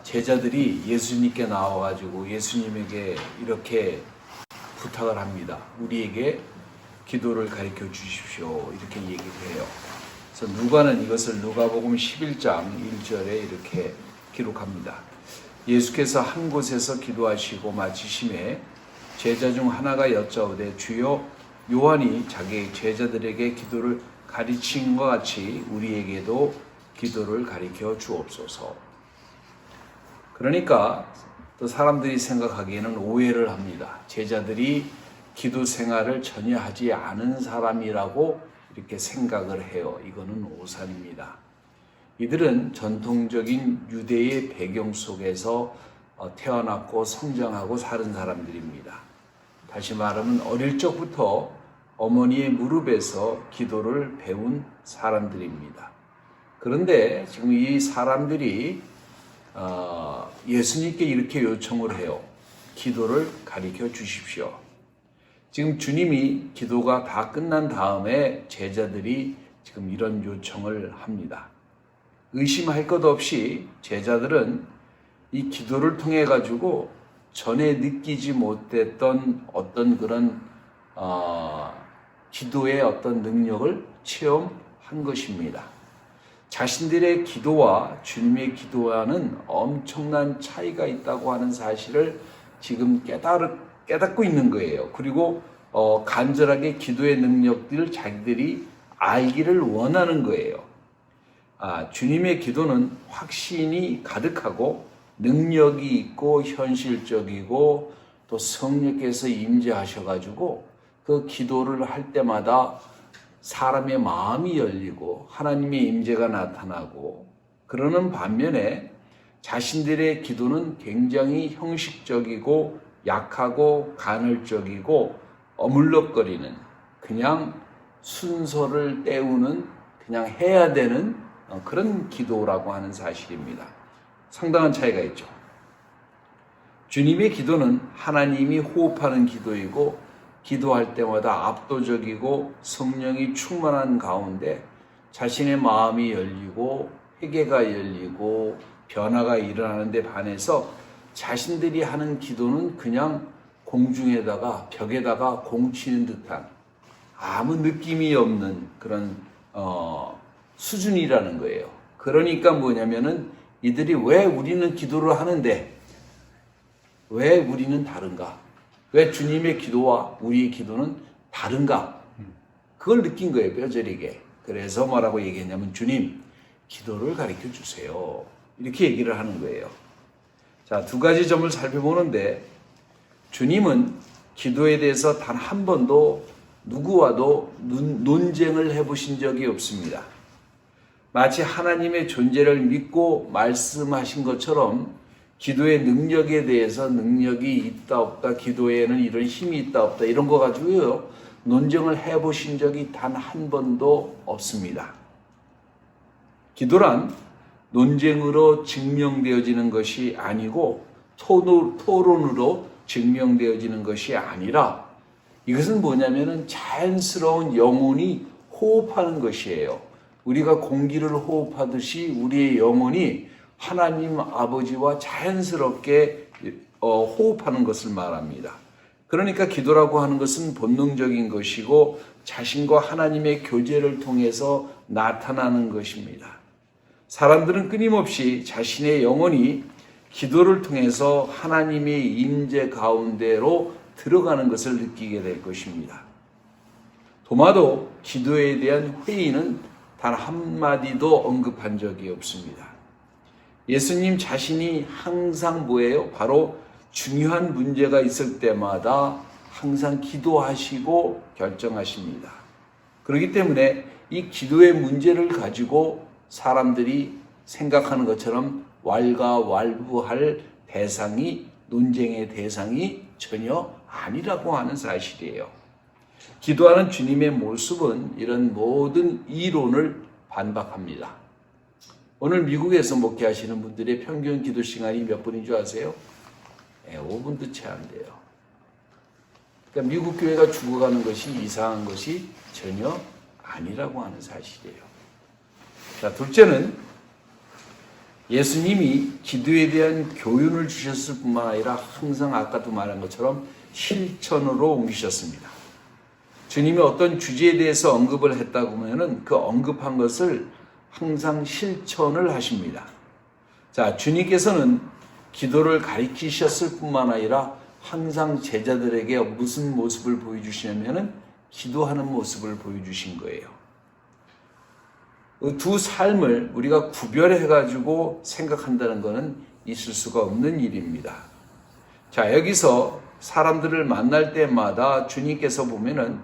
제자들이 예수님께 나와가지고 예수님에게 이렇게 부탁을 합니다. 우리에게 기도를 가르쳐 주십시오. 이렇게 얘기를 해요. 그래서 누가는 이것을 누가복음 11장 1절에 이렇게 기록합니다. 예수께서 한 곳에서 기도하시고 마치심에 제자 중 하나가 여짜오되 주여 요한이 자기 제자들에게 기도를 가르친 것 같이 우리에게도 기도를 가르쳐 주옵소서. 그러니까 또 사람들이 생각하기에는 오해를 합니다. 제자들이 기도 생활을 전혀 하지 않은 사람이라고 이렇게 생각을 해요. 이거는 오산입니다. 이들은 전통적인 유대의 배경 속에서 태어났고 성장하고 사는 사람들입니다. 다시 말하면 어릴 적부터 어머니의 무릎에서 기도를 배운 사람들입니다. 그런데 지금 이 사람들이 예수님께 이렇게 요청을 해요. 기도를 가르쳐 주십시오. 지금 주님이 기도가 다 끝난 다음에 제자들이 지금 이런 요청을 합니다. 의심할 것 없이 제자들은 이 기도를 통해 가지고 전에 느끼지 못했던 어떤 그런 기도의 어떤 능력을 체험한 것입니다. 자신들의 기도와 주님의 기도와는 엄청난 차이가 있다고 하는 사실을 지금 깨닫고 있는 거예요. 그리고 간절하게 기도의 능력들을 자기들이 알기를 원하는 거예요. 주님의 기도는 확신이 가득하고 능력이 있고 현실적이고 또 성령께서 임재하셔가지고 그 기도를 할 때마다 사람의 마음이 열리고 하나님의 임재가 나타나고 그러는 반면에 자신들의 기도는 굉장히 형식적이고 약하고 간헐적이고 어물럭거리는 그냥 순서를 때우는 그냥 해야 되는 그런 기도라고 하는 사실입니다. 상당한 차이가 있죠. 주님의 기도는 하나님이 호흡하는 기도이고 기도할 때마다 압도적이고 성령이 충만한 가운데 자신의 마음이 열리고 회개가 열리고 변화가 일어나는 데 반해서 자신들이 하는 기도는 그냥 공중에다가 벽에다가 공치는 듯한 아무 느낌이 없는 그런 수준이라는 거예요. 그러니까 뭐냐면은 이들이 왜 우리는 기도를 하는데 왜 우리는 다른가? 왜 주님의 기도와 우리의 기도는 다른가? 그걸 느낀 거예요, 뼈저리게. 그래서 뭐라고 얘기했냐면 주님, 기도를 가르쳐 주세요. 이렇게 얘기를 하는 거예요. 자, 두 가지 점을 살펴보는데 주님은 기도에 대해서 단 한 번도 누구와도 논쟁을 해보신 적이 없습니다. 마치 하나님의 존재를 믿고 말씀하신 것처럼 기도의 능력에 대해서 능력이 있다 없다, 기도에는 이런 힘이 있다 없다 이런 거 가지고요 논쟁을 해보신 적이 단 한 번도 없습니다. 기도란 논쟁으로 증명되어지는 것이 아니고 토론으로 증명되어지는 것이 아니라 이것은 뭐냐면은 자연스러운 영혼이 호흡하는 것이에요. 우리가 공기를 호흡하듯이 우리의 영혼이 하나님 아버지와 자연스럽게 호흡하는 것을 말합니다. 그러니까 기도라고 하는 것은 본능적인 것이고 자신과 하나님의 교제를 통해서 나타나는 것입니다. 사람들은 끊임없이 자신의 영혼이 기도를 통해서 하나님의 임재 가운데로 들어가는 것을 느끼게 될 것입니다. 도마도 기도에 대한 회의는 단 한마디도 언급한 적이 없습니다. 예수님 자신이 항상 뭐예요? 바로 중요한 문제가 있을 때마다 항상 기도하시고 결정하십니다. 그렇기 때문에 이 기도의 문제를 가지고 사람들이 생각하는 것처럼 왈가왈부할 대상이 논쟁의 대상이 전혀 아니라고 하는 사실이에요. 기도하는 주님의 모습은 이런 모든 이론을 반박합니다. 오늘 미국에서 목회하시는 분들의 평균 기도 시간이 몇 분인 줄 아세요? 5분도 채 안 돼요. 그러니까 미국 교회가 죽어가는 것이 이상한 것이 전혀 아니라고 하는 사실이에요. 자, 둘째는 예수님이 기도에 대한 교훈을 주셨을 뿐만 아니라 항상 아까도 말한 것처럼 실천으로 옮기셨습니다. 주님이 어떤 주제에 대해서 언급을 했다고 하면은 그 언급한 것을 항상 실천을 하십니다. 자, 주님께서는 기도를 가리키셨을 뿐만 아니라 항상 제자들에게 무슨 모습을 보여주시냐면은 기도하는 모습을 보여주신 거예요. 두 삶을 우리가 구별해가지고 생각한다는 것은 있을 수가 없는 일입니다. 자, 여기서 사람들을 만날 때마다 주님께서 보면은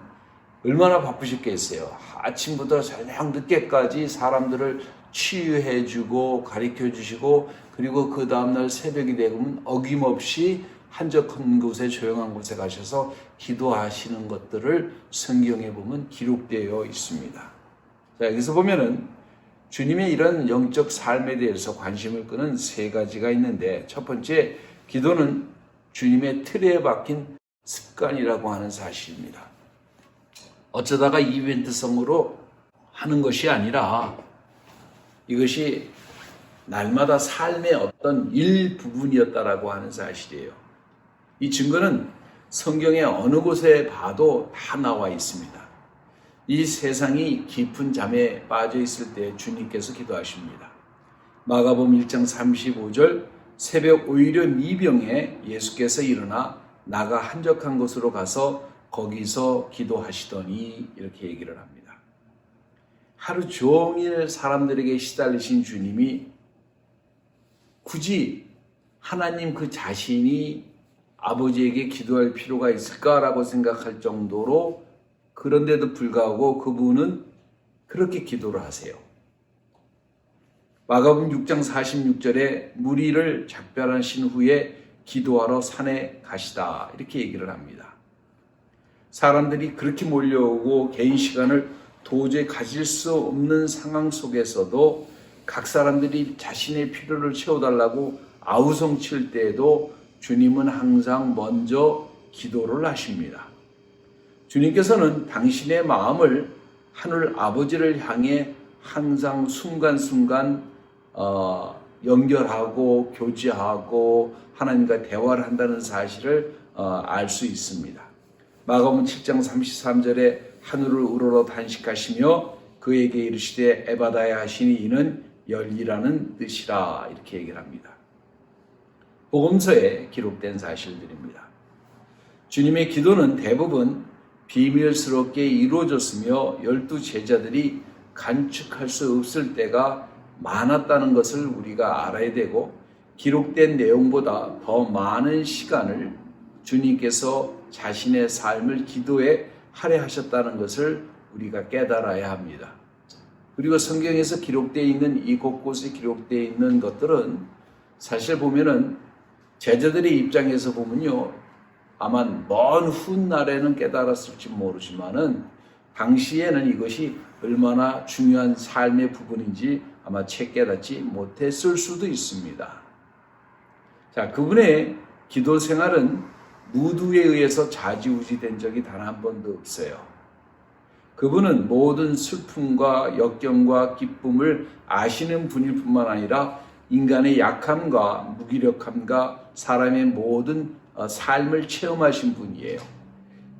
얼마나 바쁘셨겠어요. 아침부터 저녁 늦게까지 사람들을 치유해주고 가르쳐주시고, 그리고 그 다음날 새벽이 되면 어김없이 한적한 곳에 조용한 곳에 가셔서 기도하시는 것들을 성경에 보면 기록되어 있습니다. 자, 여기서 보면은 주님의 이런 영적 삶에 대해서 관심을 끄는 세 가지가 있는데, 첫 번째, 기도는 주님의 틀에 박힌 습관이라고 하는 사실입니다. 어쩌다가 이벤트성으로 하는 것이 아니라 이것이 날마다 삶의 어떤 일부분이었다라고 하는 사실이에요. 이 증거는 성경의 어느 곳에 봐도 다 나와 있습니다. 이 세상이 깊은 잠에 빠져 있을 때 주님께서 기도하십니다. 마가복음 1장 35절, 새벽 오히려 미병에 예수께서 일어나 나가 한적한 곳으로 가서 거기서 기도하시더니, 이렇게 얘기를 합니다. 하루 종일 사람들에게 시달리신 주님이 굳이 하나님 그 자신이 아버지에게 기도할 필요가 있을까라고 생각할 정도로, 그런데도 불구하고 그분은 그렇게 기도를 하세요. 마가복음 6장 46절에 무리를 작별하신 후에 기도하러 산에 가시다, 이렇게 얘기를 합니다. 사람들이 그렇게 몰려오고 개인 시간을 도저히 가질 수 없는 상황 속에서도 각 사람들이 자신의 필요를 채워달라고 아우성칠 때에도 주님은 항상 먼저 기도를 하십니다. 주님께서는 당신의 마음을 하늘 아버지를 향해 항상 순간순간 연결하고 교제하고 하나님과 대화를 한다는 사실을 알 수 있습니다. 마가복음 7장 33절에 하늘을 우러러 단식하시며 그에게 이르시되 에바다야 하시니 이는 열리라는 뜻이라, 이렇게 얘기를 합니다. 복음서에 기록된 사실들입니다. 주님의 기도는 대부분 비밀스럽게 이루어졌으며 12 제자들이 간축할 수 없을 때가 많았다는 것을 우리가 알아야 되고, 기록된 내용보다 더 많은 시간을 주님께서 자신의 삶을 기도에 할애하셨다는 것을 우리가 깨달아야 합니다. 그리고 성경에서 기록되어 있는 이 곳곳에 기록되어 있는 것들은 사실 보면은 제자들의 입장에서 보면요, 아마 먼 훗날에는 깨달았을지 모르지만은 당시에는 이것이 얼마나 중요한 삶의 부분인지 아마 채 깨닫지 못했을 수도 있습니다. 자, 그분의 기도 생활은 무두에 의해서 좌지우지된 적이 단 한 번도 없어요. 그분은 모든 슬픔과 역경과 기쁨을 아시는 분일 뿐만 아니라 인간의 약함과 무기력함과 사람의 모든 삶을 체험하신 분이에요.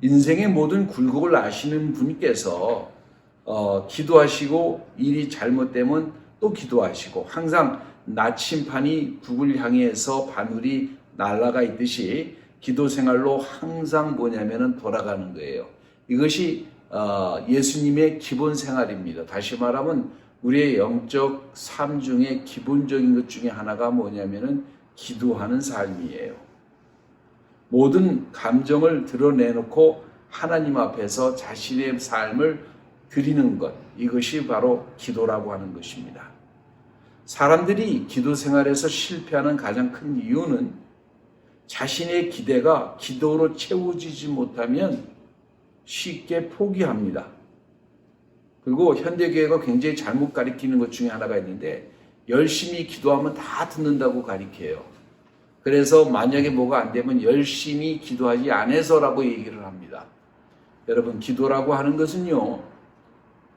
인생의 모든 굴곡을 아시는 분께서 기도하시고 일이 잘못되면 또 기도하시고, 항상 나침판이 북을 향해서 바늘이 날아가 있듯이 기도 생활로 항상 뭐냐면은 돌아가는 거예요. 이것이 예수님의 기본 생활입니다. 다시 말하면 우리의 영적 삶 중에 기본적인 것 중에 하나가 뭐냐면은 기도하는 삶이에요. 모든 감정을 드러내놓고 하나님 앞에서 자신의 삶을 드리는 것, 이것이 바로 기도라고 하는 것입니다. 사람들이 기도 생활에서 실패하는 가장 큰 이유는 자신의 기대가 기도로 채워지지 못하면 쉽게 포기합니다. 그리고 현대교회가 굉장히 잘못 가리키는 것 중에 하나가 있는데, 열심히 기도하면 다 듣는다고 가리켜요. 그래서 만약에 뭐가 안 되면 열심히 기도하지 않아서라고 얘기를 합니다. 여러분, 기도라고 하는 것은요,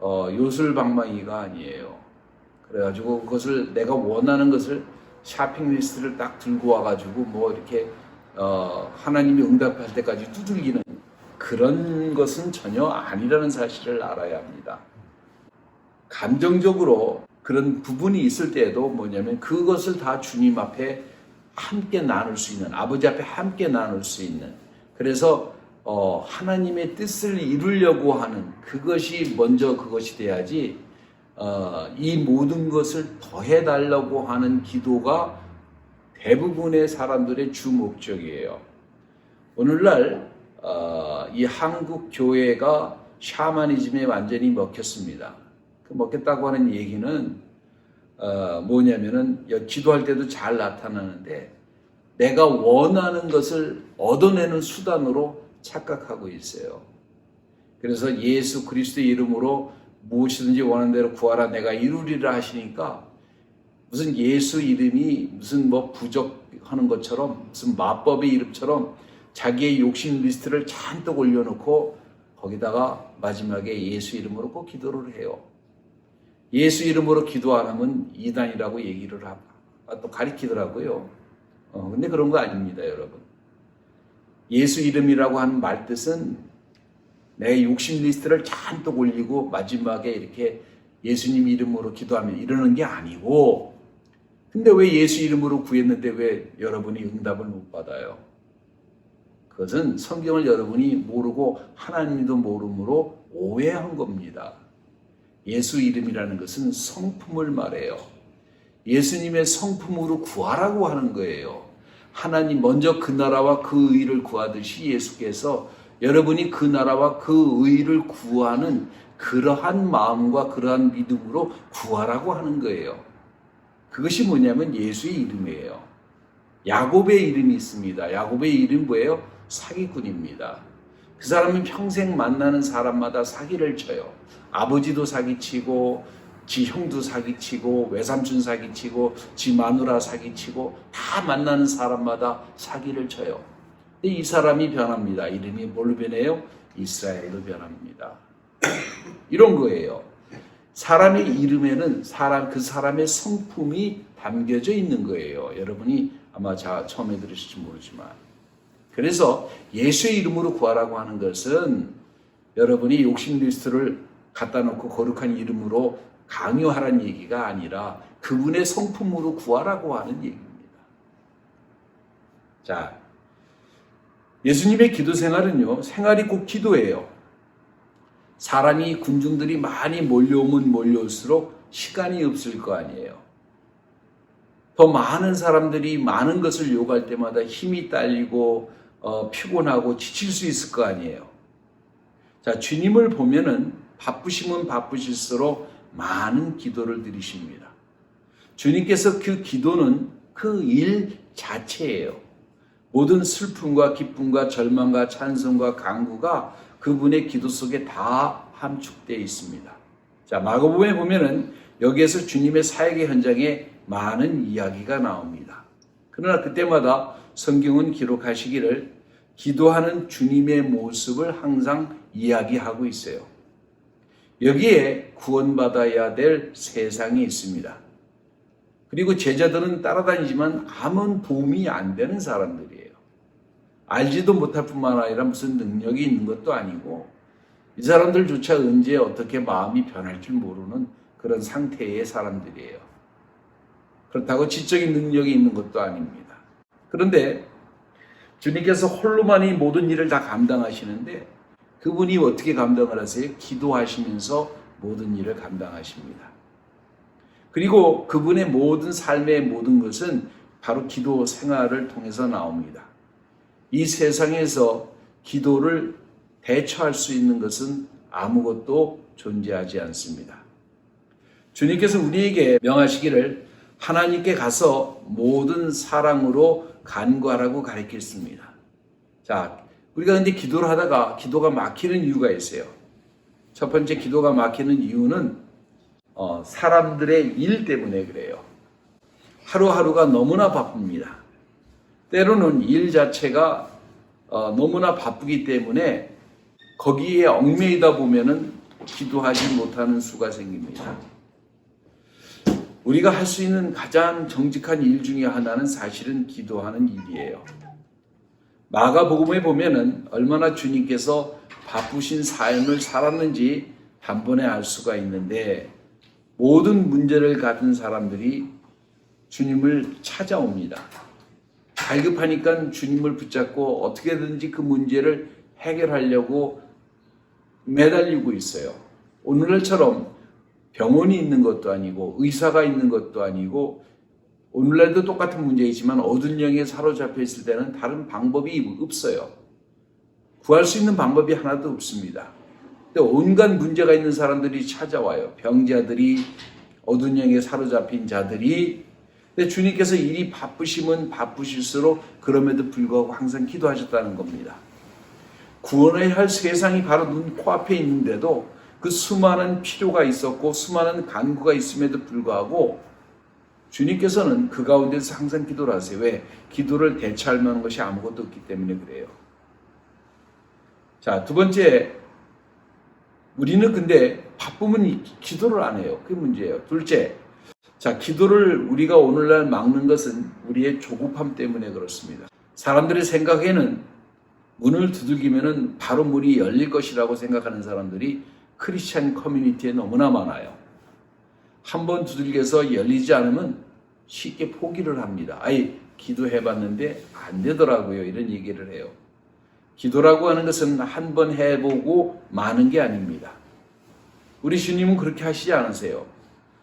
요술방망이가 아니에요. 그래가지고 그것을 내가 원하는 것을 쇼핑 리스트를 딱 들고 와가지고 뭐 이렇게 하나님이 응답할 때까지 두들기는 그런 것은 전혀 아니라는 사실을 알아야 합니다. 감정적으로 그런 부분이 있을 때에도 뭐냐면 그것을 다 주님 앞에 함께 나눌 수 있는, 아버지 앞에 함께 나눌 수 있는, 그래서 하나님의 뜻을 이루려고 하는 그것이 먼저 그것이 돼야지 이 모든 것을 더해달라고 하는 기도가 대부분의 사람들의 주 목적이에요. 오늘날 이 한국 교회가 샤머니즘에 완전히 먹혔습니다. 그 먹혔다고 하는 얘기는 뭐냐면은 기도할 때도 잘 나타나는데 내가 원하는 것을 얻어내는 수단으로 착각하고 있어요. 그래서 예수 그리스도의 이름으로 무엇이든지 원하는 대로 구하라 내가 이루리라 하시니까 무슨 예수 이름이 무슨 뭐 부적하는 것처럼 무슨 마법의 이름처럼 자기의 욕심 리스트를 잔뜩 올려놓고 거기다가 마지막에 예수 이름으로 꼭 기도를 해요. 예수 이름으로 기도 안 하면 이단이라고 얘기를 또 가리키더라고요. 근데 그런 거 아닙니다, 여러분. 예수 이름이라고 하는 말 뜻은 내 욕심 리스트를 잔뜩 올리고 마지막에 이렇게 예수님 이름으로 기도하면 이러는 게 아니고, 근데 왜 예수 이름으로 구했는데 왜 여러분이 응답을 못 받아요? 그것은 성경을 여러분이 모르고 하나님도 모름으로 오해한 겁니다. 예수 이름이라는 것은 성품을 말해요. 예수님의 성품으로 구하라고 하는 거예요. 하나님 먼저 그 나라와 그 의를 구하듯이 예수께서 여러분이 그 나라와 그 의를 구하는 그러한 마음과 그러한 믿음으로 구하라고 하는 거예요. 그것이 뭐냐면 예수의 이름이에요. 야곱의 이름이 있습니다. 야곱의 이름 뭐예요? 사기꾼입니다. 그 사람은 평생 만나는 사람마다 사기를 쳐요. 아버지도 사기치고 지 형도 사기치고 외삼촌 사기치고 지 마누라 사기치고 다 만나는 사람마다 사기를 쳐요. 근데 이 사람이 변합니다. 이름이 뭘로 변해요? 이스라엘로 변합니다. 이런 거예요. 사람의 이름에는 그 사람의 성품이 담겨져 있는 거예요. 여러분이 아마 처음에 들으실지 모르지만. 그래서 예수의 이름으로 구하라고 하는 것은 여러분이 욕심 리스트를 갖다 놓고 거룩한 이름으로 강요하라는 얘기가 아니라 그분의 성품으로 구하라고 하는 얘기입니다. 자, 예수님의 기도 생활은요, 생활이 꼭 기도예요. 사람이 군중들이 많이 몰려오면 몰려올수록 시간이 없을 거 아니에요. 더 많은 사람들이 많은 것을 요구할 때마다 힘이 딸리고 피곤하고 지칠 수 있을 거 아니에요. 자, 주님을 보면은 바쁘시면 바쁘실수록 많은 기도를 드리십니다. 주님께서 그 기도는 그 일 자체예요. 모든 슬픔과 기쁨과 절망과 찬송과 간구가 그분의 기도 속에 다 함축되어 있습니다. 자, 마가복음에 보면은 여기에서 주님의 사역의 현장에 많은 이야기가 나옵니다. 그러나 그때마다 성경은 기록하시기를 기도하는 주님의 모습을 항상 이야기하고 있어요. 여기에 구원받아야 될 세상이 있습니다. 그리고 제자들은 따라다니지만 아무 도움이 안 되는 사람들이에요. 알지도 못할 뿐만 아니라 무슨 능력이 있는 것도 아니고 이 사람들조차 언제 어떻게 마음이 변할 줄 모르는 그런 상태의 사람들이에요. 그렇다고 지적인 능력이 있는 것도 아닙니다. 그런데 주님께서 홀로만이 모든 일을 다 감당하시는데 그분이 어떻게 감당을 하세요? 기도하시면서 모든 일을 감당하십니다. 그리고 그분의 모든 삶의 모든 것은 바로 기도 생활을 통해서 나옵니다. 이 세상에서 기도를 대처할 수 있는 것은 아무것도 존재하지 않습니다. 주님께서 우리에게 명하시기를 하나님께 가서 모든 사랑으로 간구하라고 가르쳤습니다. 자, 우리가 근데 기도를 하다가 기도가 막히는 이유가 있어요. 첫 번째 기도가 막히는 이유는 사람들의 일 때문에 그래요. 하루하루가 너무나 바쁩니다. 때로는 일 자체가 너무나 바쁘기 때문에 거기에 얽매이다 보면은 기도하지 못하는 수가 생깁니다. 우리가 할 수 있는 가장 정직한 일 중에 하나는 사실은 기도하는 일이에요. 마가복음에 보면은 얼마나 주님께서 바쁘신 삶을 살았는지 단번에 알 수가 있는데, 모든 문제를 가진 사람들이 주님을 찾아옵니다. 갈급하니까 주님을 붙잡고 어떻게든지 그 문제를 해결하려고 매달리고 있어요. 오늘날처럼 병원이 있는 것도 아니고 의사가 있는 것도 아니고, 오늘날도 똑같은 문제이지만 어두운 영에 사로잡혀 있을 때는 다른 방법이 없어요. 구할 수 있는 방법이 하나도 없습니다. 근데 온갖 문제가 있는 사람들이 찾아와요. 병자들이, 어두운 영에 사로잡힌 자들이. 근데 주님께서 일이 바쁘시면 바쁘실수록 그럼에도 불구하고 항상 기도하셨다는 겁니다. 구원해야 할 세상이 바로 눈 코앞에 있는데도 그 수많은 필요가 있었고 수많은 간구가 있음에도 불구하고 주님께서는 그 가운데서 항상 기도를 하세요. 왜? 기도를 대체할 만한 것이 아무것도 없기 때문에 그래요. 자, 두 번째, 우리는 근데 바쁘면 기도를 안 해요. 그게 문제예요. 둘째, 자, 기도를 우리가 오늘날 막는 것은 우리의 조급함 때문에 그렇습니다. 사람들의 생각에는 문을 두들기면은 바로 문이 열릴 것이라고 생각하는 사람들이 크리스찬 커뮤니티에 너무나 많아요. 한번 두들겨서 열리지 않으면 쉽게 포기를 합니다. 아이, 기도해봤는데 안 되더라고요. 이런 얘기를 해요. 기도라고 하는 것은 한 번 해보고 마는 게 아닙니다. 우리 주님은 그렇게 하시지 않으세요.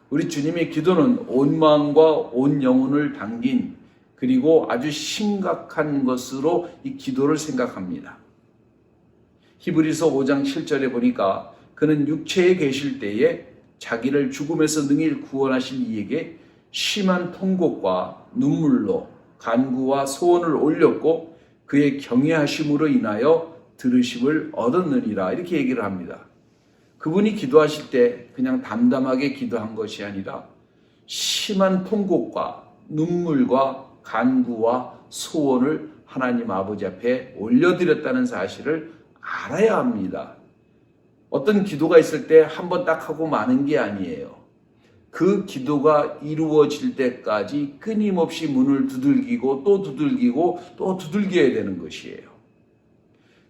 우리 주님의 기도는 온 마음과 온 영혼을 담긴, 그리고 아주 심각한 것으로 이 기도를 생각합니다. 히브리서 5장 7절에 보니까 그는 육체에 계실 때에 자기를 죽음에서 능히 구원하실 이에게 심한 통곡과 눈물로 간구와 소원을 올렸고 그의 경외하심으로 인하여 들으심을 얻었느니라, 이렇게 얘기를 합니다. 그분이 기도하실 때 그냥 담담하게 기도한 것이 아니라 심한 통곡과 눈물과 간구와 소원을 하나님 아버지 앞에 올려드렸다는 사실을 알아야 합니다. 어떤 기도가 있을 때 한 번 딱 하고 마는 게 아니에요. 그 기도가 이루어질 때까지 끊임없이 문을 두들기고 또 두들기고 또 두들겨야 되는 것이에요.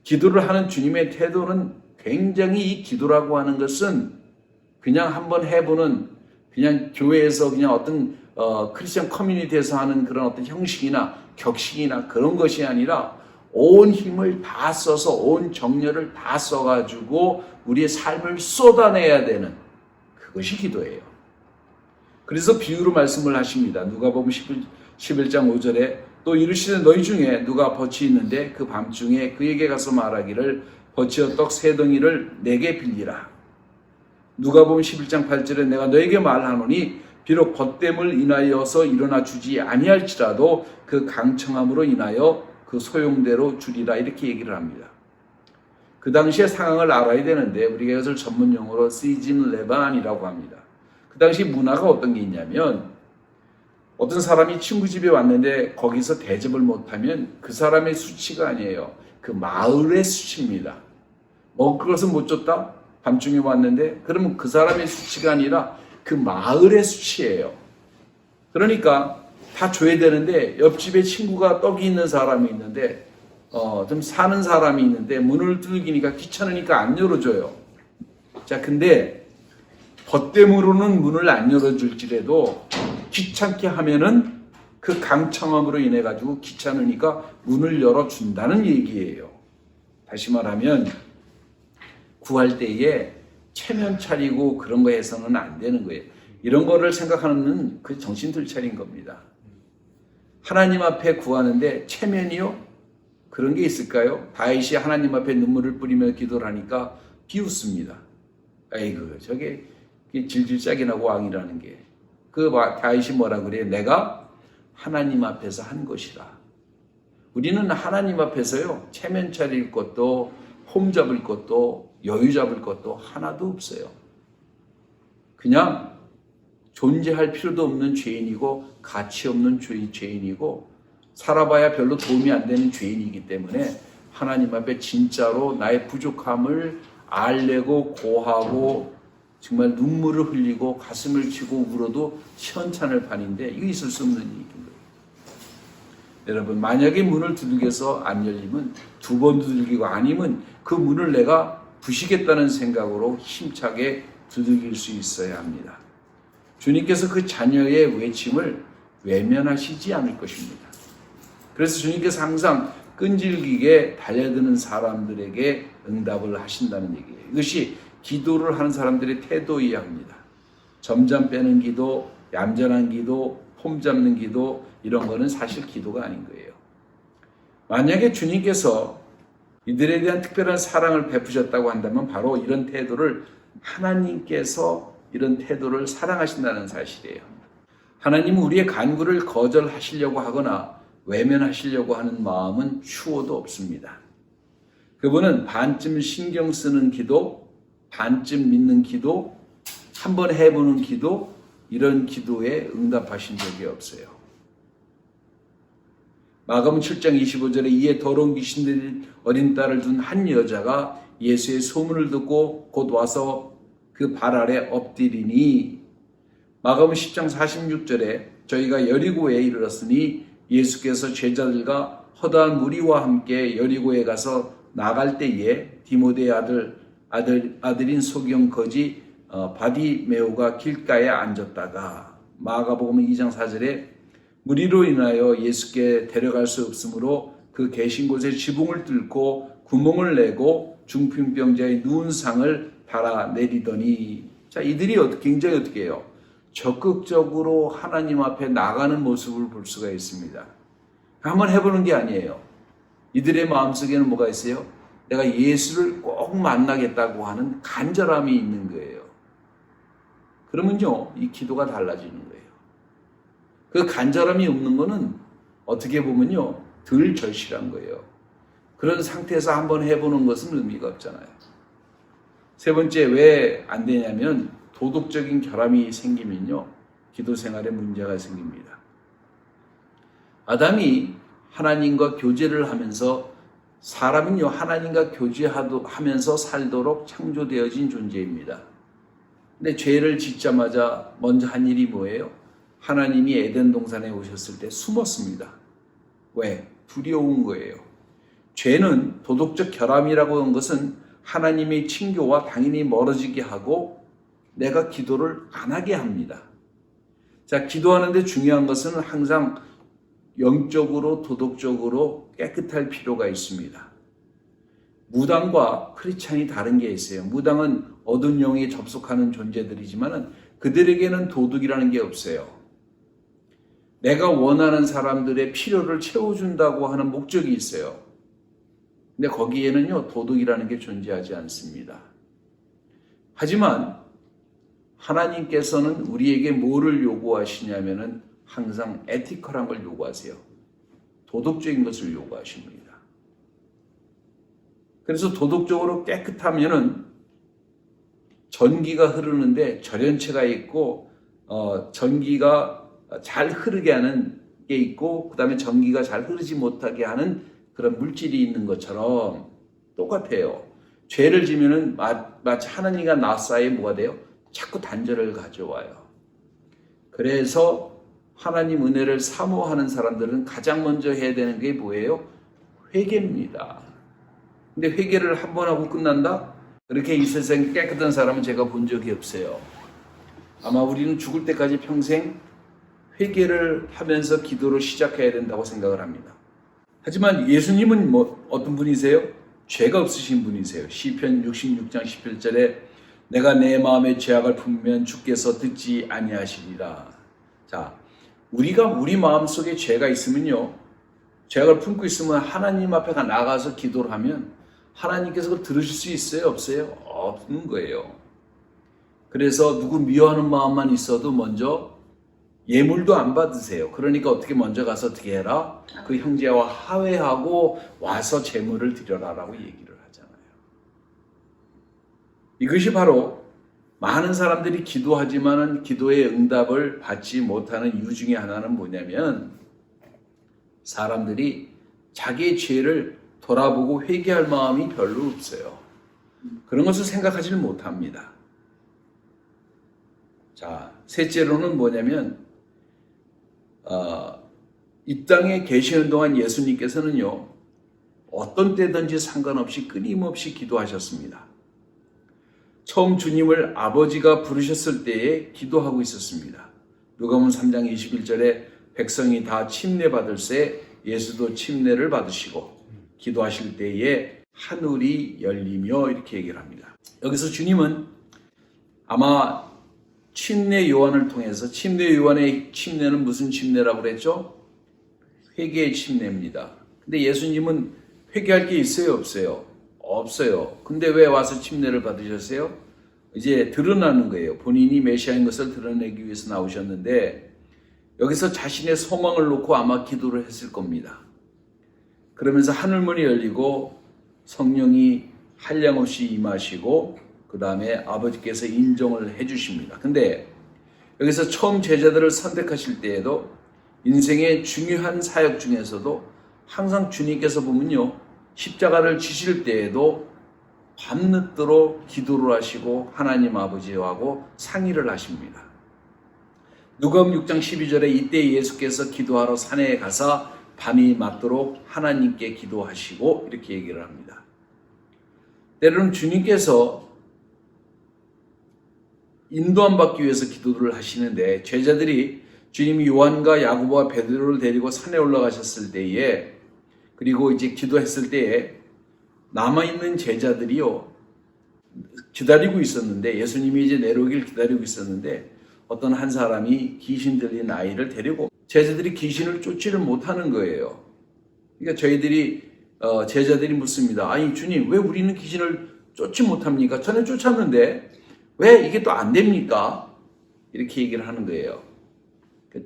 기도를 하는 주님의 태도는 굉장히, 이 기도라고 하는 것은 그냥 한번 해보는, 그냥 교회에서 그냥 어떤 크리스천 커뮤니티에서 하는 그런 어떤 형식이나 격식이나 그런 것이 아니라 온 힘을 다 써서 온 정열을 다 써가지고 우리의 삶을 쏟아내야 되는 그것이 기도예요. 그래서 비유로 말씀을 하십니다. 누가복음 11장 5절에 또 이르시되 너희 중에 누가 벗이 있는데 그 밤중에 그에게 가서 말하기를 벗이어 떡 세 덩이를 내게 빌리라. 누가복음 11장 8절에 내가 너에게 말하노니 비록 벗됨을 인하여서 일어나 주지 아니할지라도 그 강청함으로 인하여 그 소용대로 주리라, 이렇게 얘기를 합니다. 그 당시의 상황을 알아야 되는데 우리가 이것을 전문 용어로 시즌 레반이라고 합니다. 그 당시 문화가 어떤 게 있냐면, 어떤 사람이 친구 집에 왔는데 거기서 대접을 못하면 그 사람의 수치가 아니에요. 그 마을의 수치입니다. 먹을 것은 못 줬다? 밤중에 왔는데, 그러면 그 사람의 수치가 아니라 그 마을의 수치예요. 그러니까 다 줘야 되는데 옆집에 친구가 떡이 있는 사람이 있는데 좀 사는 사람이 있는데 문을 두들기니까 귀찮으니까 안 열어줘요. 자, 근데 벗됨으로는 문을 안 열어줄지라도 귀찮게 하면은 그 강청함으로 인해 가지고 귀찮으니까 문을 열어준다는 얘기예요. 다시 말하면 구할 때에 체면 차리고 그런 거 해서는 안 되는 거예요. 이런 거를 생각하는 그 정신들 차린 겁니다. 하나님 앞에 구하는데 체면이요? 그런 게 있을까요? 다윗이 하나님 앞에 눈물을 뿌리며 기도를 하니까 비웃습니다. 아이고, 저게 질질 짜게 나고 왕이라는 게. 그 다윗이 뭐라 그래요? 내가 하나님 앞에서 한 것이라. 우리는 하나님 앞에서요, 체면 차릴 것도 폼 잡을 것도 여유 잡을 것도 하나도 없어요. 그냥 존재할 필요도 없는 죄인이고 가치 없는 죄인이고 살아봐야 별로 도움이 안 되는 죄인이기 때문에 하나님 앞에 진짜로 나의 부족함을 알내고 고하고 정말 눈물을 흘리고 가슴을 치고 울어도 시원찮을 판인데 이거 있을 수 없는 일인 거예요. 여러분, 만약에 문을 두들겨서 안 열리면 두 번 두들기고, 아니면 그 문을 내가 부시겠다는 생각으로 힘차게 두들길 수 있어야 합니다. 주님께서 그 자녀의 외침을 외면하시지 않을 것입니다. 그래서 주님께서 항상 끈질기게 달려드는 사람들에게 응답을 하신다는 얘기예요. 이것이 기도를 하는 사람들의 태도이야 합니다. 점점 빼는 기도, 얌전한 기도, 폼 잡는 기도, 이런 거는 사실 기도가 아닌 거예요. 만약에 주님께서 이들에 대한 특별한 사랑을 베푸셨다고 한다면 바로 이런 태도를, 하나님께서 이런 태도를 사랑하신다는 사실이에요. 하나님은 우리의 간구를 거절하시려고 하거나 외면하시려고 하는 마음은 추호도 없습니다. 그분은 반쯤 신경 쓰는 기도, 반쯤 믿는 기도, 한번 해보는 기도, 이런 기도에 응답하신 적이 없어요. 마가복음 7장 25절에 이에 더러운 귀신 들린 어린 딸을 둔 한 여자가 예수의 소문을 듣고 곧 와서 그 발 아래 엎드리니, 마가복음 10장 46절에 저희가 여리고에 이르렀으니 예수께서 제자들과 허다한 무리와 함께 여리고에 가서 나갈 때에 디모데의 아들인 소경 거지 바디메오가 길가에 앉았다가, 마가복음 2장 4절에 무리로 인하여 예수께 데려갈 수 없으므로 그 계신 곳에 지붕을 뚫고 구멍을 내고 중풍병자의 누운 상을 달아내리더니, 자, 이들이 굉장히 어떻게 해요? 적극적으로 하나님 앞에 나가는 모습을 볼 수가 있습니다. 한번 해보는 게 아니에요. 이들의 마음속에는 뭐가 있어요? 내가 예수를 꼭 만나겠다고 하는 간절함이 있는 거예요. 그러면요, 이 기도가 달라지는 거예요. 그 간절함이 없는 거는 어떻게 보면요, 덜 절실한 거예요. 그런 상태에서 한번 해보는 것은 의미가 없잖아요. 세 번째, 왜 안 되냐면 도덕적인 결함이 생기면요, 기도 생활에 문제가 생깁니다. 아담이 하나님과 교제를 하면서, 사람은요 하나님과 교제하면서 살도록 창조되어진 존재입니다. 근데 죄를 짓자마자 먼저 한 일이 뭐예요? 하나님이 에덴 동산에 오셨을 때 숨었습니다. 왜? 두려운 거예요. 죄는 도덕적 결함이라고 하는 것은 하나님의 친교와 당연히 멀어지게 하고 내가 기도를 안 하게 합니다. 자, 기도하는데 중요한 것은 항상 영적으로 도덕적으로 깨끗할 필요가 있습니다. 무당과 크리스찬이 다른 게 있어요. 무당은 어두운 영에 접속하는 존재들이지만 그들에게는 도덕이라는 게 없어요. 내가 원하는 사람들의 필요를 채워준다고 하는 목적이 있어요. 근데 거기에는요, 도덕이라는 게 존재하지 않습니다. 하지만 하나님께서는 우리에게 뭐를 요구하시냐면은 항상 에티컬한 걸 요구하세요. 도덕적인 것을 요구하십니다. 그래서 도덕적으로 깨끗하면은 전기가 흐르는데 절연체가 있고, 전기가 잘 흐르게 하는 게 있고, 그 다음에 전기가 잘 흐르지 못하게 하는 그런 물질이 있는 것처럼 똑같아요. 죄를 지면은 마치 하나님과 나 사이에 뭐가 돼요? 자꾸 단절을 가져와요. 그래서 하나님 은혜를 사모하는 사람들은 가장 먼저 해야 되는 게 뭐예요? 회개입니다. 근데 회개를 한 번 하고 끝난다? 그렇게 이 세상에 깨끗한 사람은 제가 본 적이 없어요. 아마 우리는 죽을 때까지 평생 회개를 하면서 기도를 시작해야 된다고 생각을 합니다. 하지만 예수님은 어떤 분이세요? 죄가 없으신 분이세요. 시편 66장 11절에 내가 내 마음에 죄악을 품으면 주께서 듣지 아니하시리라. 자, 우리가 우리 마음속에 죄가 있으면요, 죄악을 품고 있으면 하나님 앞에 나가서 기도를 하면 하나님께서 그걸 들으실 수 있어요? 없어요? 없는 거예요. 그래서 누구 미워하는 마음만 있어도 먼저 예물도 안 받으세요. 그러니까 어떻게 먼저 가서 어떻게 해라? 그 형제와 화해하고 와서 제물을 드려라라고 얘기를 하잖아요. 이것이 바로 많은 사람들이 기도하지만은 기도의 응답을 받지 못하는 이유 중에 하나는 뭐냐면, 사람들이 자기의 죄를 돌아보고 회개할 마음이 별로 없어요. 그런 것을 생각하지는 못합니다. 자, 셋째로는 뭐냐면 이 땅에 계시는 동안 예수님께서는요, 어떤 때든지 상관없이 끊임없이 기도하셨습니다. 처음 주님을 아버지가 부르셨을 때에 기도하고 있었습니다. 누가복음 3장 21절에 백성이 다 침례 받을새 예수도 침례를 받으시고 기도하실 때에 하늘이 열리며 이렇게 얘기를 합니다. 여기서 주님은 아마 침례 요한을 통해서, 침례 요한의 침례는 무슨 침례라고 그랬죠? 회개의 침례입니다. 근데 예수님은 회개할 게 있어요, 없어요? 없어요. 근데 왜 와서 침례를 받으셨어요? 이제 드러나는 거예요. 본인이 메시아인 것을 드러내기 위해서 나오셨는데 여기서 자신의 소망을 놓고 아마 기도를 했을 겁니다. 그러면서 하늘문이 열리고 성령이 한량없이 임하시고 그 다음에 아버지께서 인정을 해주십니다. 근데 여기서 처음 제자들을 선택하실 때에도 인생의 중요한 사역 중에서도 항상 주님께서 보면요, 십자가를 지실 때에도 밤늦도록 기도를 하시고 하나님 아버지하고 상의를 하십니다. 누가복음 6장 12절에 이때 예수께서 기도하러 산에 가사 밤이 맞도록 하나님께 기도하시고 이렇게 얘기를 합니다. 때로는 주님께서 인도함 받기 위해서 기도를 하시는데 제자들이 주님이 요한과 야고보와 베드로를 데리고 산에 올라가셨을 때에 그리고 이제 기도했을 때에 남아있는 제자들이요 기다리고 있었는데 예수님이 이제 내려오길 기다리고 있었는데 어떤 한 사람이 귀신 들린 아이를 데리고 제자들이 귀신을 쫓지를 못하는 거예요. 그러니까 제자들이 묻습니다. 아니 주님 왜 우리는 귀신을 쫓지 못합니까? 전에 쫓았는데 왜 이게 또 안 됩니까? 이렇게 얘기를 하는 거예요.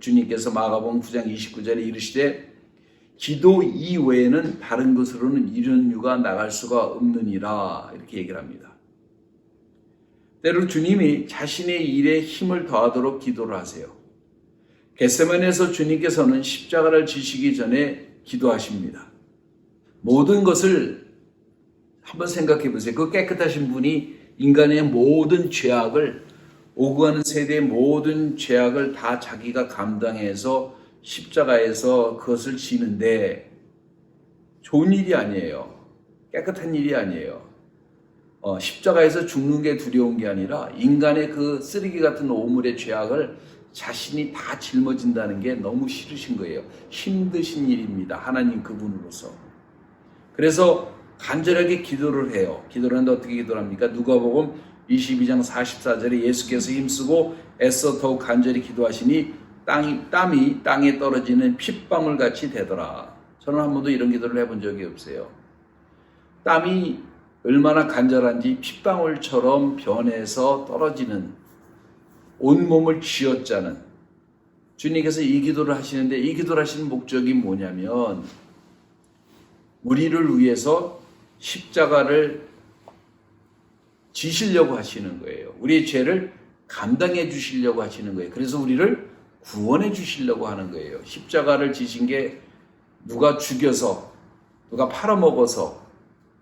주님께서 마가복음 9장 29절에 이르시되 기도 이외에는 다른 것으로는 이런 유가 나갈 수가 없느니라 이렇게 얘기를 합니다. 때로 주님이 자신의 일에 힘을 더하도록 기도를 하세요. 겟세마네에서 주님께서는 십자가를 지시기 전에 기도하십니다. 모든 것을 한번 생각해 보세요. 그 깨끗하신 분이 인간의 모든 죄악을 오고 가는 세대의 모든 죄악을 다 자기가 감당해서 십자가에서 그것을 지는데 좋은 일이 아니에요. 깨끗한 일이 아니에요. 십자가에서 죽는 게 두려운 게 아니라 인간의 그 쓰레기 같은 오물의 죄악을 자신이 다 짊어진다는 게 너무 싫으신 거예요. 힘드신 일입니다. 하나님 그분으로서. 그래서 간절하게 기도를 해요. 기도를 하는데 어떻게 기도를 합니까? 누가복음 22장 44절에 예수께서 힘쓰고 애써 더욱 간절히 기도하시니 땀이 땅에 떨어지는 핏방울 같이 되더라. 저는 한 번도 이런 기도를 해본 적이 없어요. 땀이 얼마나 간절한지 핏방울처럼 변해서 떨어지는 온몸을 쥐어짜는 주님께서 이 기도를 하시는데 이 기도를 하시는 목적이 뭐냐면 우리를 위해서 십자가를 지시려고 하시는 거예요. 우리의 죄를 감당해 주시려고 하시는 거예요. 그래서 우리를 구원해 주시려고 하는 거예요. 십자가를 지신 게 누가 죽여서 누가 팔아먹어서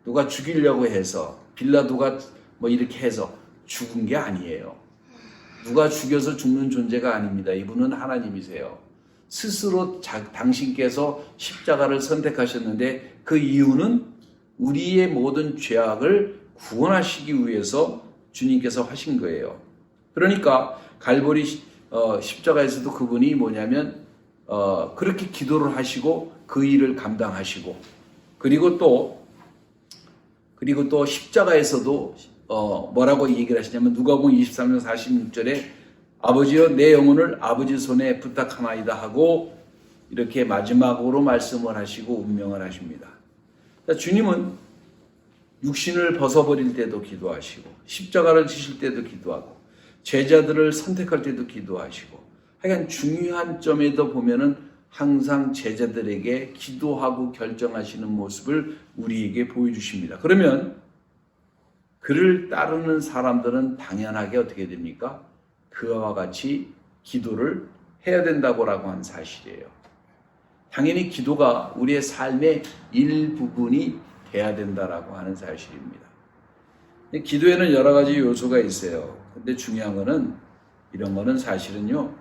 누가 죽이려고 해서 빌라도가 뭐 이렇게 해서 죽은 게 아니에요. 누가 죽여서 죽는 존재가 아닙니다. 이분은 하나님이세요. 스스로 당신께서 십자가를 선택하셨는데 그 이유는 우리의 모든 죄악을 구원하시기 위해서 주님께서 하신 거예요. 그러니까 갈보리 십자가에서도 그분이 뭐냐면 그렇게 기도를 하시고 그 일을 감당하시고 그리고 또 십자가에서도 뭐라고 얘기를 하시냐면 누가복음 23장 46절에 아버지여 내 영혼을 아버지 손에 부탁하나이다 하고 이렇게 마지막으로 말씀을 하시고 운명을 하십니다. 주님은 육신을 벗어버릴 때도 기도하시고 십자가를 지실 때도 기도하고 제자들을 선택할 때도 기도하시고 하여간 중요한 점에도 보면은 항상 제자들에게 기도하고 결정하시는 모습을 우리에게 보여주십니다. 그러면 그를 따르는 사람들은 당연하게 어떻게 됩니까? 그와 같이 기도를 해야 된다고 한 사실이에요. 당연히 기도가 우리의 삶의 일부분이 돼야 된다라고 하는 사실입니다. 기도에는 여러 가지 요소가 있어요. 근데 중요한 거는 이런 거는 사실은요,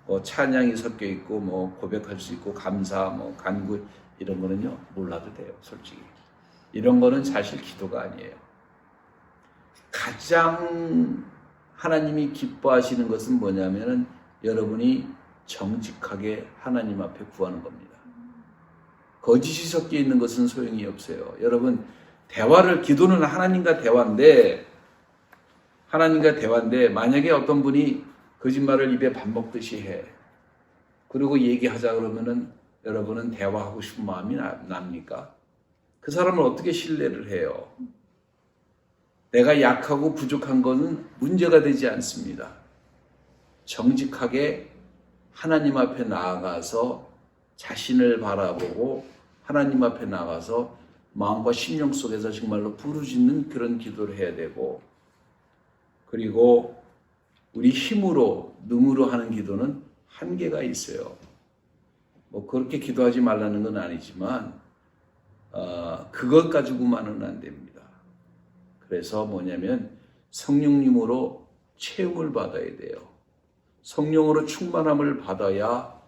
뭐 찬양이 섞여 있고, 뭐 고백할 수 있고, 감사, 뭐 간구 이런 거는요, 몰라도 돼요, 솔직히. 이런 거는 사실 기도가 아니에요. 가장 하나님이 기뻐하시는 것은 뭐냐면은 여러분이 정직하게 하나님 앞에 구하는 겁니다. 거짓이 섞여 있는 것은 소용이 없어요. 여러분, 기도는 하나님과 대화인데, 만약에 어떤 분이 거짓말을 입에 밥 먹듯이 해. 그리고 얘기하자 그러면은 여러분은 대화하고 싶은 마음이 납니까? 그 사람을 어떻게 신뢰를 해요? 내가 약하고 부족한 것은 문제가 되지 않습니다. 정직하게 하나님 앞에 나아가서 자신을 바라보고 하나님 앞에 나가서 마음과 심령 속에서 정말로 부르짖는 그런 기도를 해야 되고, 그리고 우리 힘으로 능으로 하는 기도는 한계가 있어요. 뭐 그렇게 기도하지 말라는 건 아니지만 그것 가지고만은 안 됩니다. 그래서 뭐냐면 성령님으로 체험을 받아야 돼요. 성령으로 충만함을 받아야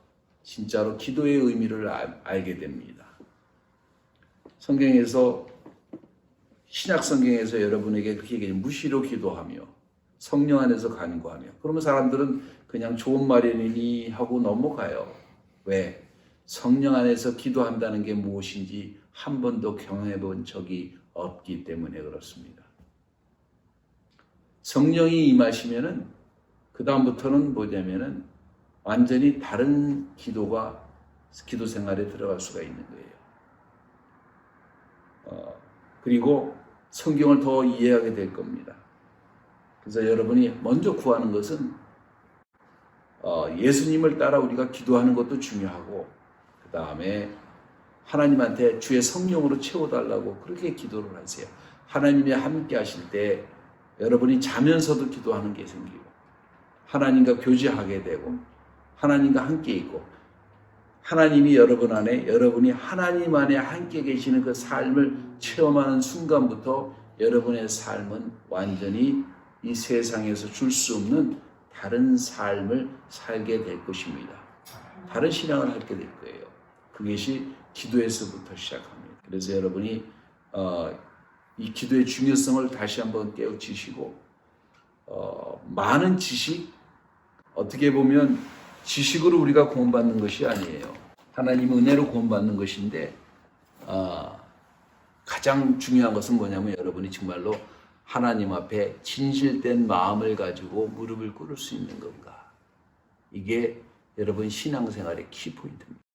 진짜로 기도의 의미를 알게 됩니다. 성경에서, 신약 성경에서 여러분에게 그렇게 얘기해요. 무시로 기도하며 성령 안에서 간구하며. 그러면 사람들은 그냥 좋은 말이니 하고 넘어가요. 왜? 성령 안에서 기도한다는 게 무엇인지 한 번도 경험해 본 적이 없기 때문에 그렇습니다. 성령이 임하시면은 그 다음부터는 뭐냐면은 완전히 다른 기도 생활에 들어갈 수가 있는 거예요. 그리고 성경을 더 이해하게 될 겁니다. 그래서 여러분이 먼저 구하는 것은 예수님을 따라 우리가 기도하는 것도 중요하고, 그 다음에 하나님한테 주의 성령으로 채워달라고 그렇게 기도를 하세요. 하나님이 함께 하실 때 여러분이 자면서도 기도하는 게 생기고, 하나님과 교제하게 되고, 하나님과 함께 있고, 하나님이 여러분 안에, 여러분이 하나님 안에 함께 계시는 그 삶을 체험하는 순간부터 여러분의 삶은 완전히 이 세상에서 줄 수 없는 다른 삶을 살게 될 것입니다. 다른 신앙을 하게 될 거예요. 그것이 기도에서부터 시작합니다. 그래서 여러분이 이 기도의 중요성을 다시 한번 깨우치시고, 많은 지식, 어떻게 보면 지식으로 우리가 구원받는 것이 아니에요. 하나님 은혜로 구원받는 것인데, 가장 중요한 것은 뭐냐면 여러분이 정말로 하나님 앞에 진실된 마음을 가지고 무릎을 꿇을 수 있는 건가. 이게 여러분 신앙생활의 키포인트입니다.